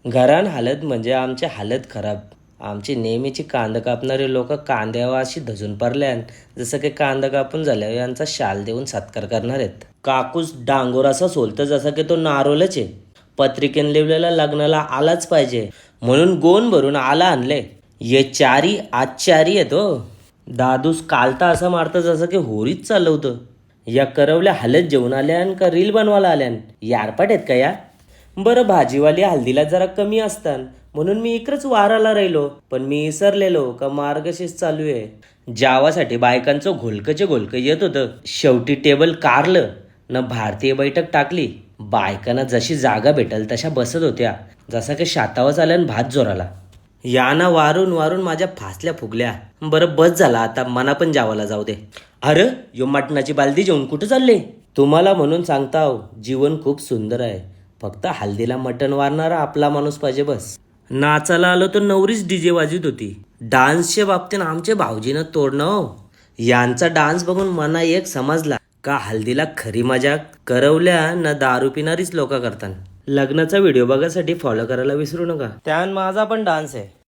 घरान हालत म्हणजे आमची हालत खराब. आमची नेहमीची कांदा कापणारे लोक कांद्यावर अशी धजून पडल्यान जसं की कांदा कापून झाल्यावर यांचा शाल देऊन सत्कार करणार आहेत. काकूस डांगोर असा सोलतं जसं की तो नारोलच आहे. पत्रिकेन लिवलेला लग्नाला आलाच पाहिजे म्हणून गोन भरून आला आणले. ये चारी आज चारी येतो. दादूस कालता असं मारतं जसं की होरीच चालवतं. या करवल्या हालत जेवून आल्यान का रील बनवायला आल्यान यारपाट आहेत का या. बरं भाजीवाली हल्दीला जरा कमी असतात म्हणून मी इकडेच वाराला राहिलो, पण मी विसरलेलो का मार्गशीर्ष चालू आहे. जावासाठी बायकांचं घोलकचे घोलकं येत होतं. शेवटी टेबल कारलं न भारतीय बैठक टाकली. बायकांना जशी जागा भेटल तशा बसत होत्या जसा की शातावच आल्यान भात जोराला. याना वारून वारून माझ्या फासल्या फुगल्या. बरं बस झाला आता मना पण जावाला जाऊ दे. अरे यो मटणाची बालदी जेवून कुठं चालले. तुम्हाला म्हणून सांगताव जीवन खूप सुंदर आहे. फक्त हल्दीला मटण वारणारा आपला माणूस पाहिजे बस. नाचायला आलो तर नवरीच डीजे वाजत होती. डान्सच्या बाबतीत आमचे भाऊजीनं तोडणं हो. यांचा डान्स बघून मना एक समजला का हल्दीला खरी मजा करवल्या न दारू पिणारीच लोक करतात. लग्नाचा व्हिडिओ बघायसाठी फॉलो करायला विसरू नका. त्यान माझा पण डान्स आहे.